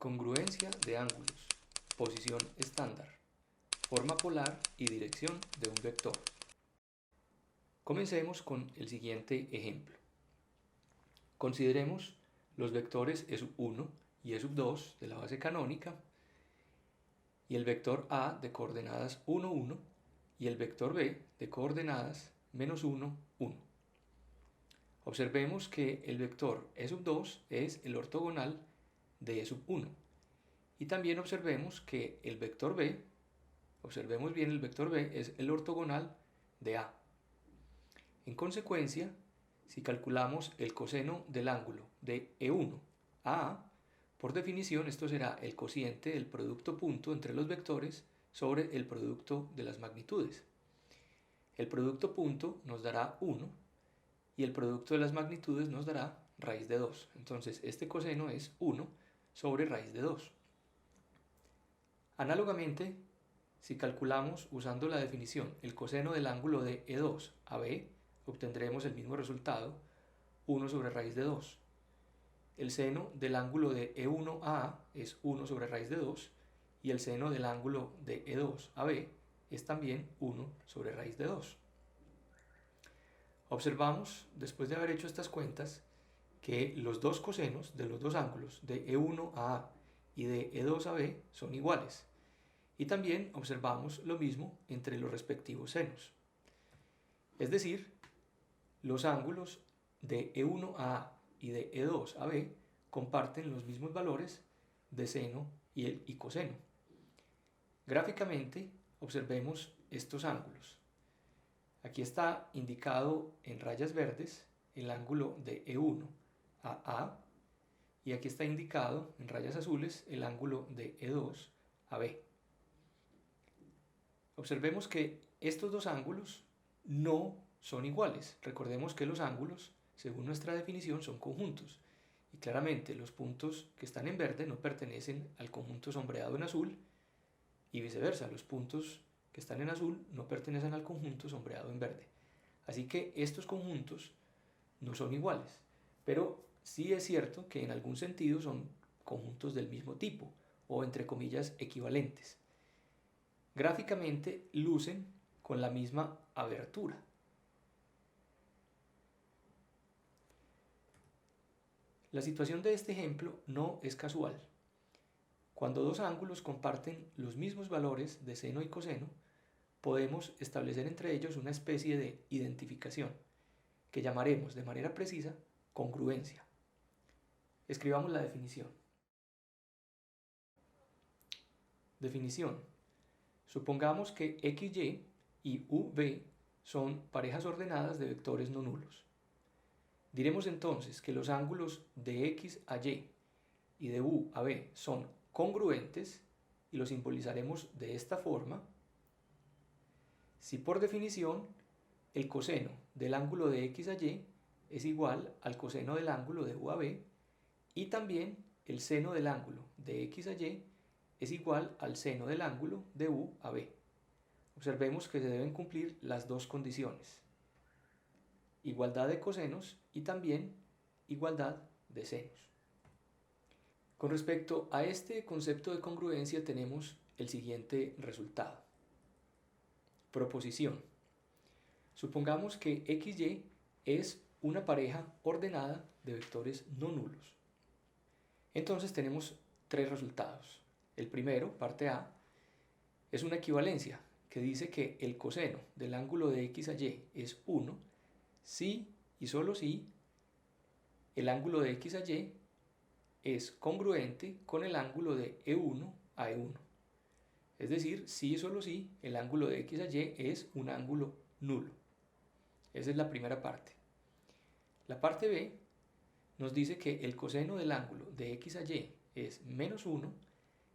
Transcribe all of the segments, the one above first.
Congruencia de ángulos, posición estándar, forma polar y dirección de un vector. Comencemos con el siguiente ejemplo. Consideremos los vectores E1 y E2 de la base canónica y el vector A de coordenadas 1, 1 y el vector B de coordenadas -1, 1. Observemos que el vector E2 es el ortogonal de E1 y también observemos que el vector B, observemos bien, el vector B es el ortogonal de A. En consecuencia, si calculamos el coseno del ángulo de E1 a A, por definición esto será el cociente del producto punto entre los vectores sobre el producto de las magnitudes. El producto punto nos dará 1 y el producto de las magnitudes nos dará raíz de 2. Entonces este coseno es 1 sobre raíz de 2. Análogamente, si calculamos usando la definición el coseno del ángulo de E2 a B, obtendremos el mismo resultado, 1 sobre raíz de 2. El seno del ángulo de E1 a A es 1 sobre raíz de 2 y el seno del ángulo de E2 a B es también 1 sobre raíz de 2. Observamos, después de haber hecho estas cuentas, que los dos cosenos de los dos ángulos de E1 a A y de E2 a B son iguales. Y también observamos lo mismo entre los respectivos senos. Es decir, los ángulos de E1 a A y de E2 a B comparten los mismos valores de seno y coseno. Gráficamente observemos estos ángulos. Aquí está indicado en rayas verdes el ángulo de E1 a A y aquí está indicado en rayas azules el ángulo de E2 a B. Observemos que estos dos ángulos no son iguales. Recordemos que los ángulos, según nuestra definición, son conjuntos. Y claramente los puntos que están en verde no pertenecen al conjunto sombreado en azul y viceversa, los puntos que están en azul no pertenecen al conjunto sombreado en verde. Así que estos conjuntos no son iguales, pero sí es cierto que en algún sentido son conjuntos del mismo tipo o entre comillas equivalentes. Gráficamente lucen con la misma abertura. La situación de este ejemplo no es casual. Cuando dos ángulos comparten los mismos valores de seno y coseno, podemos establecer entre ellos una especie de identificación, que llamaremos de manera precisa congruencia. Escribamos la definición. Definición. Supongamos que XY y UV son parejas ordenadas de vectores no nulos. Diremos entonces que los ángulos de X a Y y de U a B son congruentes y los simbolizaremos de esta forma. Si por definición el coseno del ángulo de X a Y es igual al coseno del ángulo de U a B y también el seno del ángulo de X a Y es igual al seno del ángulo de U a B. Observemos que se deben cumplir las dos condiciones: igualdad de cosenos y también igualdad de senos. Con respecto a este concepto de congruencia tenemos el siguiente resultado. Proposición. Supongamos que XY es una pareja ordenada de vectores no nulos. Entonces tenemos tres resultados. El primero, parte A, es una equivalencia que dice que el coseno del ángulo de X a Y es 1 si y solo si el ángulo de X a Y es congruente con el ángulo de E1 a E1. Es decir, si y solo si el ángulo de X a Y es un ángulo nulo. Esa es la primera parte. La parte B nos dice que el coseno del ángulo de X a Y es -1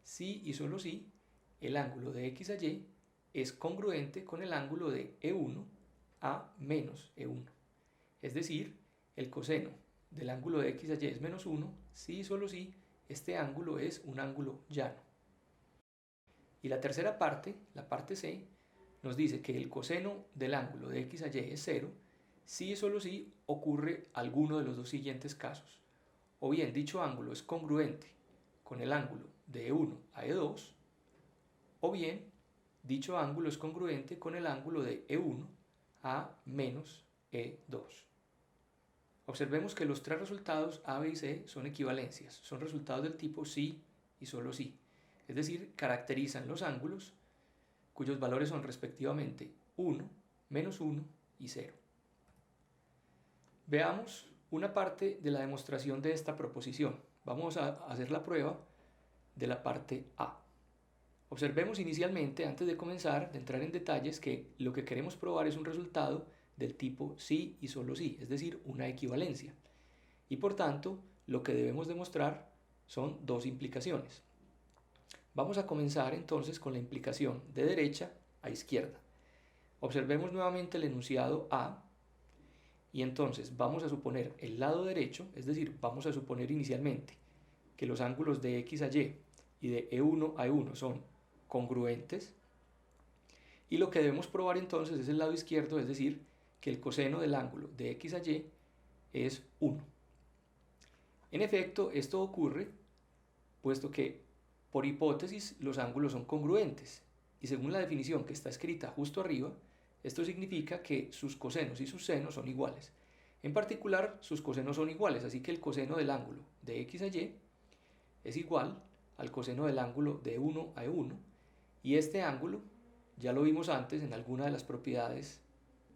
si y solo si el ángulo de X a Y es congruente con el ángulo de E1 a -E1. Es decir, el coseno del ángulo de X a Y es -1 si y solo si este ángulo es un ángulo llano. Y la tercera parte, la parte C, nos dice que el coseno del ángulo de X a Y es 0 si y solo si ocurre alguno de los dos siguientes casos. O bien dicho ángulo es congruente con el ángulo de E1 a E2, o bien dicho ángulo es congruente con el ángulo de E1 a menos E2. Observemos que los tres resultados A, B y C son equivalencias, son resultados del tipo sí y solo sí, es decir, caracterizan los ángulos cuyos valores son respectivamente 1, menos 1 y 0. Veamos una parte de la demostración de esta proposición. Vamos a hacer la prueba de la parte A. Observemos inicialmente, antes de comenzar, de entrar en detalles, que lo que queremos probar es un resultado del tipo sí y solo sí, es decir, una equivalencia. Y por tanto, lo que debemos demostrar son dos implicaciones. Vamos a comenzar entonces con la implicación de derecha a izquierda. Observemos nuevamente el enunciado A y entonces vamos a suponer el lado derecho, es decir, vamos a suponer inicialmente que los ángulos de X a y de E1 a E1 son congruentes, y lo que debemos probar entonces es el lado izquierdo, es decir, que el coseno del ángulo de X a Y es 1. En efecto, esto ocurre puesto que por hipótesis los ángulos son congruentes, y según la definición que está escrita justo arriba, esto significa que sus cosenos y sus senos son iguales. En particular, sus cosenos son iguales, así que el coseno del ángulo de X a Y es igual al coseno del ángulo de 1 a E1, y este ángulo, ya lo vimos antes en alguna de las propiedades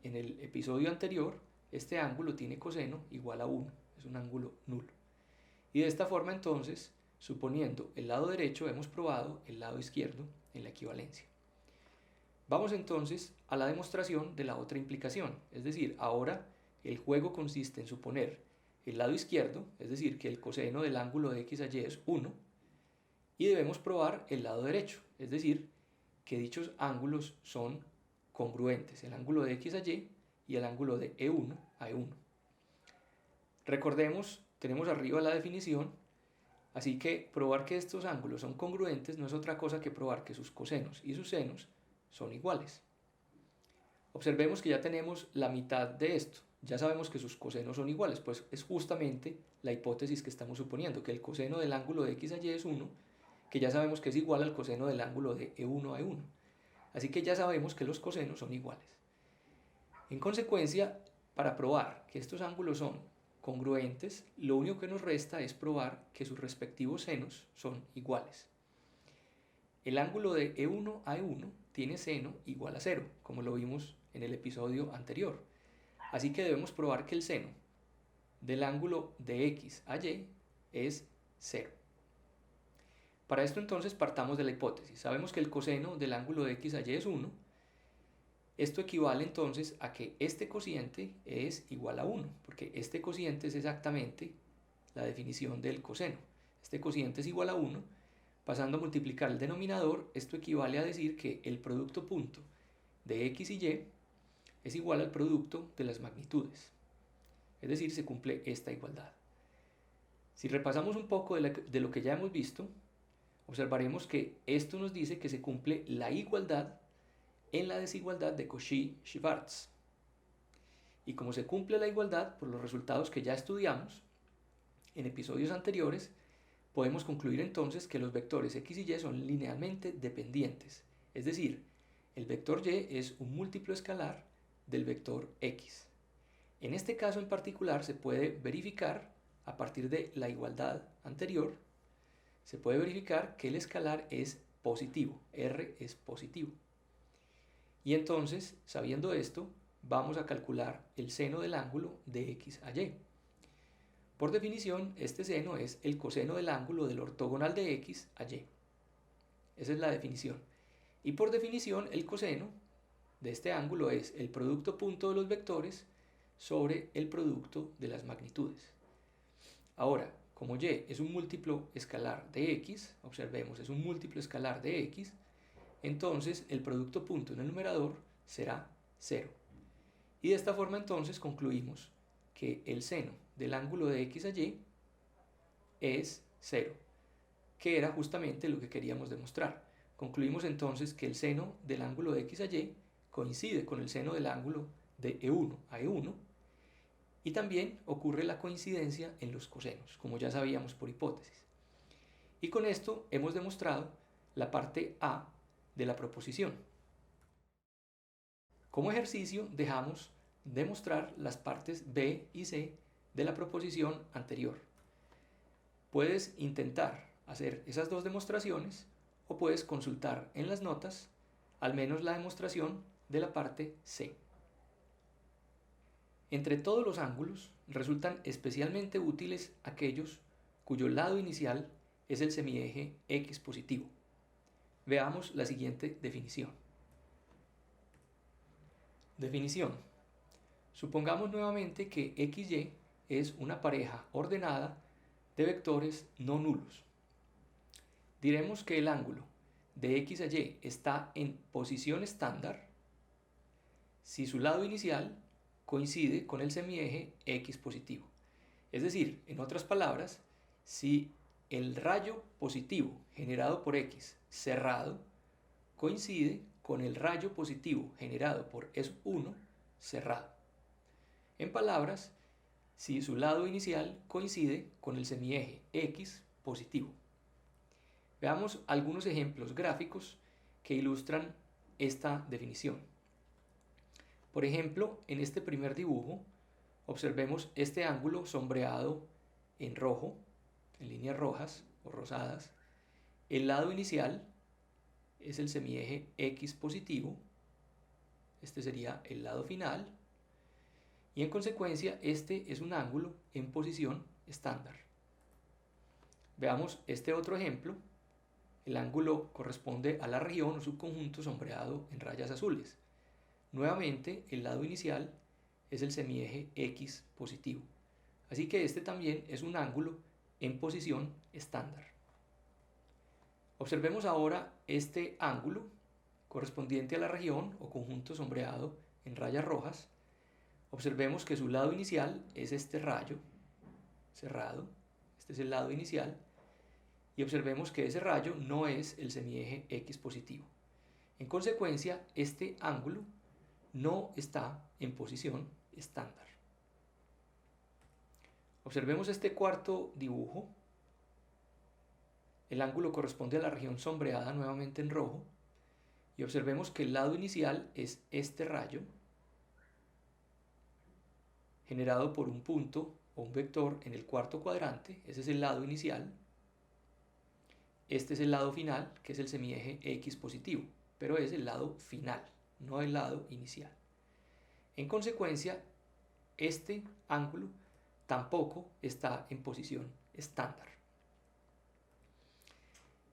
en el episodio anterior, este ángulo tiene coseno igual a 1, es un ángulo nulo. Y de esta forma entonces, suponiendo el lado derecho, hemos probado el lado izquierdo en la equivalencia. Vamos entonces a la demostración de la otra implicación, es decir, ahora el juego consiste en suponer el lado izquierdo, es decir, que el coseno del ángulo de X a Y es 1, y debemos probar el lado derecho, es decir, que dichos ángulos son congruentes, el ángulo de X a Y y el ángulo de E1 a E1. Recordemos, tenemos arriba la definición, así que probar que estos ángulos son congruentes no es otra cosa que probar que sus cosenos y sus senos son iguales. Observemos que ya tenemos la mitad de esto, ya sabemos que sus cosenos son iguales, pues es justamente la hipótesis que estamos suponiendo, que el coseno del ángulo de X a Y es 1, que ya sabemos que es igual al coseno del ángulo de E1 a E1. Así que ya sabemos que los cosenos son iguales. En consecuencia, para probar que estos ángulos son congruentes, lo único que nos resta es probar que sus respectivos senos son iguales. El ángulo de E1 a E1 tiene seno igual a 0, como lo vimos en el episodio anterior. Así que debemos probar que el seno del ángulo de X a Y es 0. Para esto entonces partamos de la hipótesis. Sabemos que el coseno del ángulo de X a Y es 1. Esto equivale entonces a que este cociente es igual a 1, porque este cociente es exactamente la definición del coseno. Este cociente es igual a 1. Pasando a multiplicar el denominador, esto equivale a decir que el producto punto de X y Y es igual al producto de las magnitudes. Es decir, se cumple esta igualdad. Si repasamos un poco de lo que ya hemos visto, observaremos que esto nos dice que se cumple la igualdad en la desigualdad de Cauchy-Schwarz. Y como se cumple la igualdad por los resultados que ya estudiamos en episodios anteriores, podemos concluir entonces que los vectores X y Y son linealmente dependientes. Es decir, el vector Y es un múltiplo escalar del vector X. En este caso en particular se puede verificar, a partir de la igualdad anterior, se puede verificar que el escalar es positivo, R es positivo. Y entonces, sabiendo esto, vamos a calcular el seno del ángulo de X a Y. Por definición, este seno es el coseno del ángulo del ortogonal de X a Y. Esa es la definición. Y por definición, el coseno de este ángulo es el producto punto de los vectores sobre el producto de las magnitudes. Ahora, como Y es un múltiplo escalar de X, observemos, es un múltiplo escalar de X, entonces el producto punto en el numerador será 0. Y de esta forma entonces concluimos que el seno del ángulo de X a Y es 0, que era justamente lo que queríamos demostrar. Concluimos entonces que el seno del ángulo de X a Y coincide con el seno del ángulo de E1 a E1, y también ocurre la coincidencia en los cosenos, como ya sabíamos por hipótesis. Y con esto hemos demostrado la parte A de la proposición. Como ejercicio dejamos demostrar las partes B y C de la proposición anterior. Puedes intentar hacer esas dos demostraciones o puedes consultar en las notas al menos la demostración de la parte C. Entre todos los ángulos resultan especialmente útiles aquellos cuyo lado inicial es el semieje X positivo. Veamos la siguiente definición. Definición. Supongamos nuevamente que XY es una pareja ordenada de vectores no nulos. Diremos que el ángulo de X a Y está en posición estándar si su lado inicial coincide con el semieje X positivo. Es decir, en otras palabras, si el rayo positivo generado por X cerrado coincide con el rayo positivo generado por S1 cerrado. En palabras, si su lado inicial coincide con el semieje X positivo. Veamos algunos ejemplos gráficos que ilustran esta definición. Por ejemplo, en este primer dibujo, observemos este ángulo sombreado en rojo, en líneas rojas o rosadas. El lado inicial es el semieje X positivo, este sería el lado final, y en consecuencia este es un ángulo en posición estándar. Veamos este otro ejemplo. El ángulo corresponde a la región o subconjunto sombreado en rayas azules. Nuevamente, el lado inicial es el semieje X positivo. Así que este también es un ángulo en posición estándar. Observemos ahora este ángulo correspondiente a la región o conjunto sombreado en rayas rojas. Observemos que su lado inicial es este rayo cerrado. Este es el lado inicial. Y observemos que ese rayo no es el semieje X positivo. En consecuencia, este ángulo no está en posición estándar. Observemos este cuarto dibujo. El ángulo corresponde a la región sombreada nuevamente en rojo. Y observemos que el lado inicial es este rayo generado por un punto o un vector en el cuarto cuadrante. Ese es el lado inicial. Este es el lado final, que es el semieje X positivo, pero es el lado final, no el lado inicial. En consecuencia, este ángulo tampoco está en posición estándar.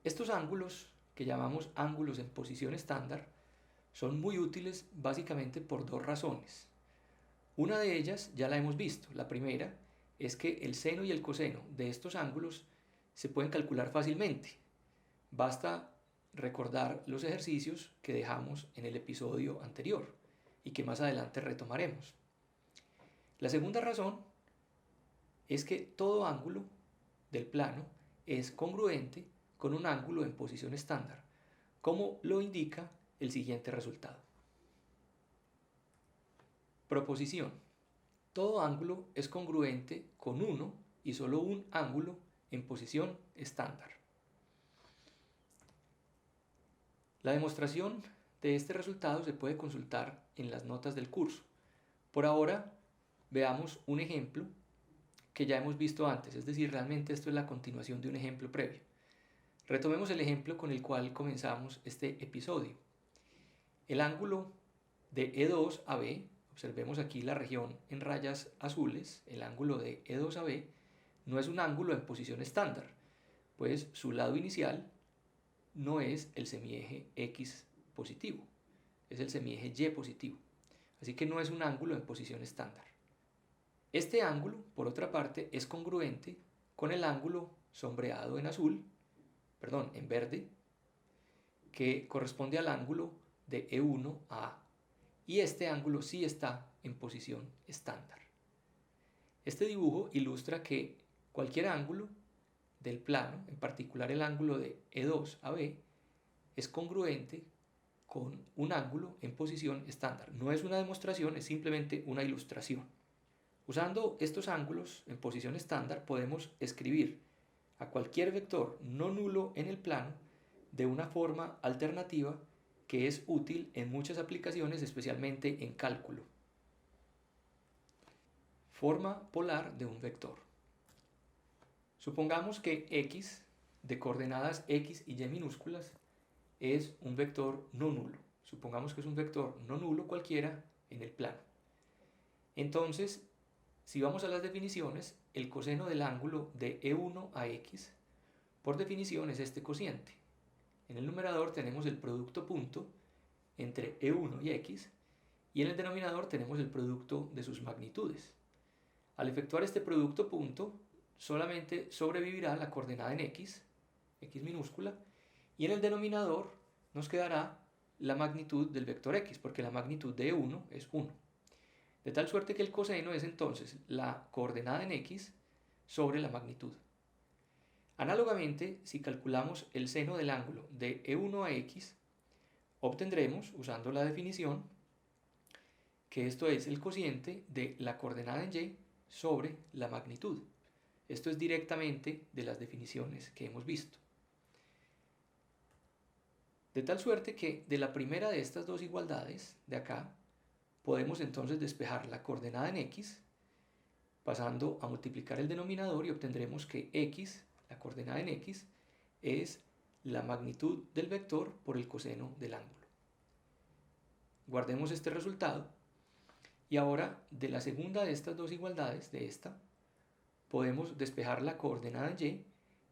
Estos ángulos, que llamamos ángulos en posición estándar, son muy útiles básicamente por dos razones. Una de ellas ya la hemos visto. La primera es que el seno y el coseno de estos ángulos se pueden calcular fácilmente. Basta recordar los ejercicios que dejamos en el episodio anterior y que más adelante retomaremos. La segunda razón es que todo ángulo del plano es congruente con un ángulo en posición estándar, como lo indica el siguiente resultado. Proposición. Todo ángulo es congruente con uno y solo un ángulo en posición estándar. La demostración de este resultado se puede consultar en las notas del curso. Por ahora, veamos un ejemplo que ya hemos visto antes, es decir, realmente esto es la continuación de un ejemplo previo. Retomemos el ejemplo con el cual comenzamos este episodio. El ángulo de E2 a B, observemos aquí la región en rayas azules, el ángulo de E2 a B no es un ángulo en posición estándar, pues su lado inicial no es el semieje X positivo, es el semieje Y positivo. Así que no es un ángulo en posición estándar. Este ángulo, por otra parte, es congruente con el ángulo sombreado en verde, que corresponde al ángulo de E1 a A. Y este ángulo sí está en posición estándar. Este dibujo ilustra que cualquier ángulo del plano, en particular el ángulo de E2 a B, es congruente con un ángulo en posición estándar. No es una demostración, es simplemente una ilustración. Usando estos ángulos en posición estándar podemos escribir a cualquier vector no nulo en el plano de una forma alternativa que es útil en muchas aplicaciones, especialmente en cálculo. Forma polar de un vector. Supongamos que x de coordenadas x y y minúsculas es un vector no nulo. Supongamos que es un vector no nulo cualquiera en el plano. Entonces, si vamos a las definiciones, el coseno del ángulo de E1 a x, por definición, es este cociente. En el numerador tenemos el producto punto entre E1 y x, y en el denominador tenemos el producto de sus magnitudes. Al efectuar este producto punto, solamente sobrevivirá la coordenada en x minúscula, y en el denominador nos quedará la magnitud del vector x, porque la magnitud de E1 es 1. De tal suerte que el coseno es entonces la coordenada en x sobre la magnitud. Análogamente, si calculamos el seno del ángulo de E1 a x, obtendremos, usando la definición, que esto es el cociente de la coordenada en y sobre la magnitud. Esto es directamente de las definiciones que hemos visto. De tal suerte que de la primera de estas dos igualdades, de acá, podemos entonces despejar la coordenada en x, pasando a multiplicar el denominador, y obtendremos que x, la coordenada en x, es la magnitud del vector por el coseno del ángulo. Guardemos este resultado, y ahora de la segunda de estas dos igualdades, de esta, podemos despejar la coordenada en y,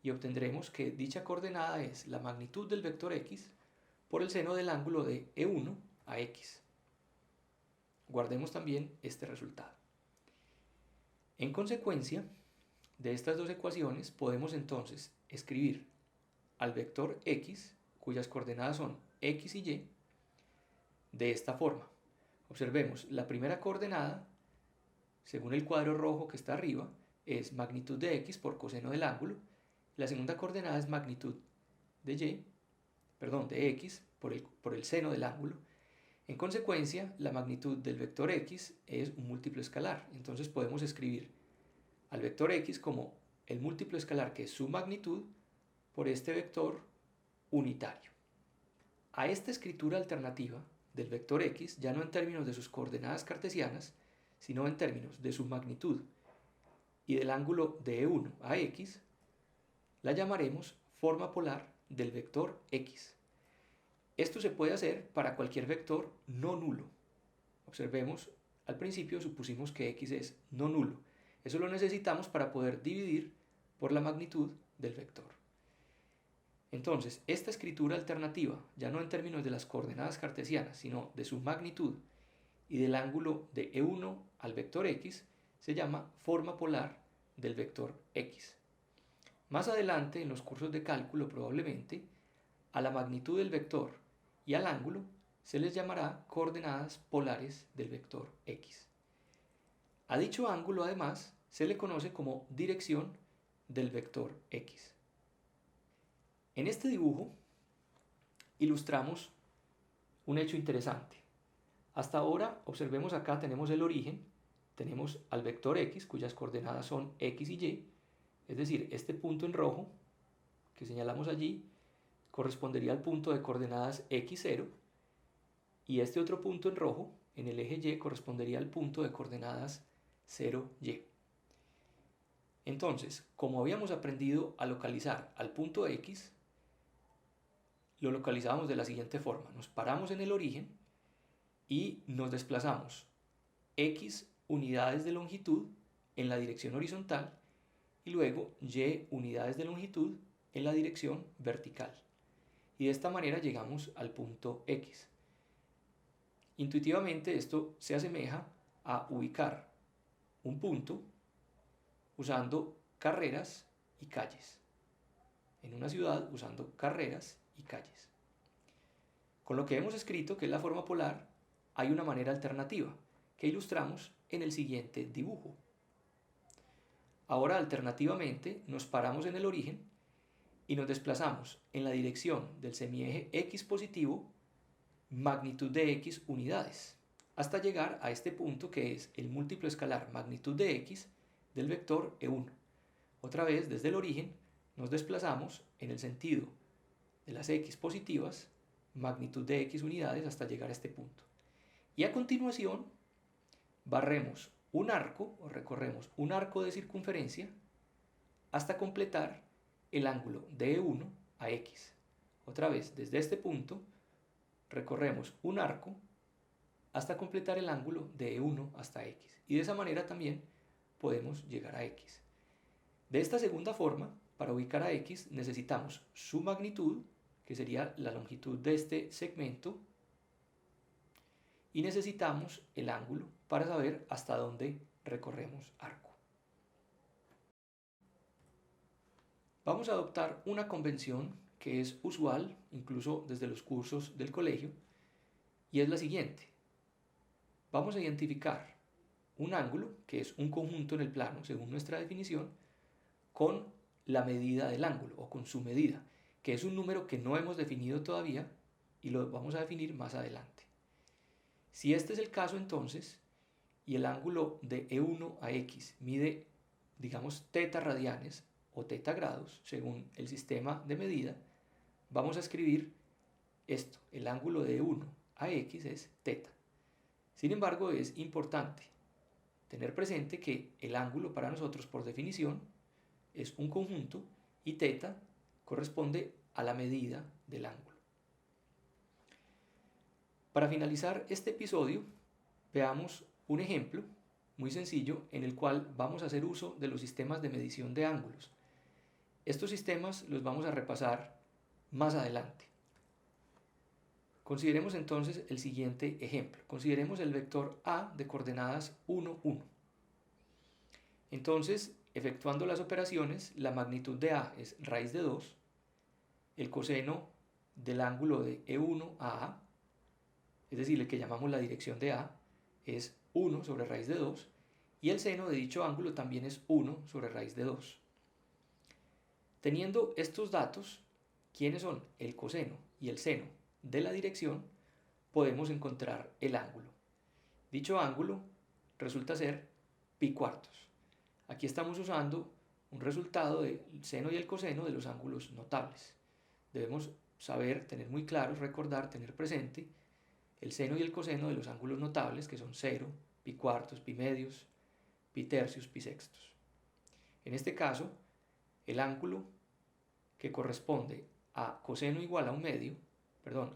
y obtendremos que dicha coordenada es la magnitud del vector x por el seno del ángulo de E1 a x. Guardemos también este resultado. En consecuencia de estas dos ecuaciones, podemos entonces escribir al vector x, cuyas coordenadas son x y y, de esta forma. Observemos, la primera coordenada, según el cuadro rojo que está arriba, es magnitud de x por coseno del ángulo. La segunda coordenada es magnitud de x por el seno del ángulo. En consecuencia, la magnitud del vector x es un múltiplo escalar. Entonces podemos escribir al vector x como el múltiplo escalar, que es su magnitud, por este vector unitario. A esta escritura alternativa del vector x, ya no en términos de sus coordenadas cartesianas, sino en términos de su magnitud y del ángulo de E1 a x, la llamaremos forma polar del vector x. Esto se puede hacer para cualquier vector no nulo. Observemos, al principio supusimos que x es no nulo. Eso lo necesitamos para poder dividir por la magnitud del vector. Entonces, esta escritura alternativa, ya no en términos de las coordenadas cartesianas, sino de su magnitud y del ángulo de E1 al vector x, se llama forma polar del vector x. Más adelante, en los cursos de cálculo, probablemente, a la magnitud del vector y al ángulo se les llamará coordenadas polares del vector x. A dicho ángulo, además, se le conoce como dirección del vector x. En este dibujo ilustramos un hecho interesante. Hasta ahora, observemos acá, tenemos el origen, tenemos al vector x, cuyas coordenadas son x y y, es decir, este punto en rojo que señalamos allí correspondería al punto de coordenadas x0, y este otro punto en rojo, en el eje y, correspondería al punto de coordenadas 0y. Entonces, como habíamos aprendido a localizar al punto x, lo localizábamos de la siguiente forma. Nos paramos en el origen y nos desplazamos x unidades de longitud en la dirección horizontal y luego y unidades de longitud en la dirección vertical. Y de esta manera llegamos al punto x. Intuitivamente esto se asemeja a ubicar un punto usando carreras y calles. En una ciudad usando carreras y calles. Con lo que hemos escrito, que es la forma polar, hay una manera alternativa que ilustramos en el siguiente dibujo. Ahora, alternativamente, nos paramos en el origen y nos desplazamos en la dirección del semieje x positivo, magnitud de x unidades, hasta llegar a este punto que es el múltiplo escalar magnitud de x del vector E1. Otra vez, desde el origen, nos desplazamos en el sentido de las x positivas, magnitud de x unidades hasta llegar a este punto. Y a continuación barremos un arco o recorremos un arco de circunferencia hasta completar el ángulo de E1 a x. Otra vez, desde este punto recorremos un arco hasta completar el ángulo de E1 hasta x. Y de esa manera también podemos llegar a x. De esta segunda forma, para ubicar a x necesitamos su magnitud, que sería la longitud de este segmento, y necesitamos el ángulo para saber hasta dónde recorremos arco. Vamos a adoptar una convención que es usual, incluso desde los cursos del colegio, y es la siguiente. Vamos a identificar un ángulo, que es un conjunto en el plano, según nuestra definición, con la medida del ángulo, o con su medida, que es un número que no hemos definido todavía, y lo vamos a definir más adelante. Si este es el caso, entonces, y el ángulo de E1 a x mide, digamos, θ radianes o θ grados, según el sistema de medida, vamos a escribir esto, el ángulo de E1 a x es θ. Sin embargo, es importante tener presente que el ángulo para nosotros, por definición, es un conjunto y θ corresponde a la medida del ángulo. Para finalizar este episodio, veamos un ejemplo muy sencillo en el cual vamos a hacer uso de los sistemas de medición de ángulos. Estos sistemas los vamos a repasar más adelante. Consideremos entonces el siguiente ejemplo. Consideremos el vector A de coordenadas 1, 1. Entonces, efectuando las operaciones, la magnitud de A es raíz de 2, el coseno del ángulo de E1 a A, es decir, el que llamamos la dirección de A, es 1 sobre raíz de 2, y el seno de dicho ángulo también es 1 sobre raíz de 2. Teniendo estos datos, ¿quiénes son el coseno y el seno de la dirección? Podemos encontrar el ángulo. Dicho ángulo resulta ser pi cuartos. Aquí estamos usando un resultado del seno y el coseno de los ángulos notables. Debemos saber, tener muy claro, recordar, tener presente el seno y el coseno de los ángulos notables, que son 0, pi cuartos, pi medios, pi tercios, pi sextos. En este caso, el ángulo que corresponde a coseno igual a un medio,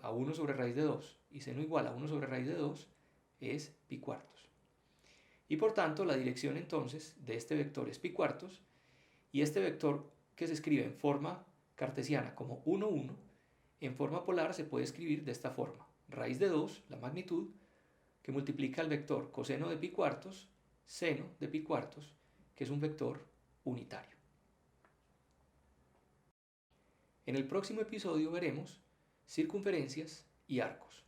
a 1 sobre raíz de 2 y seno igual a 1 sobre raíz de 2 es pi cuartos. Y por tanto, la dirección entonces de este vector es pi cuartos, y este vector que se escribe en forma cartesiana como 1, 1, en forma polar se puede escribir de esta forma: raíz de 2, la magnitud, que multiplica el vector coseno de pi cuartos, seno de pi cuartos, que es un vector unitario. En el próximo episodio veremos circunferencias y arcos.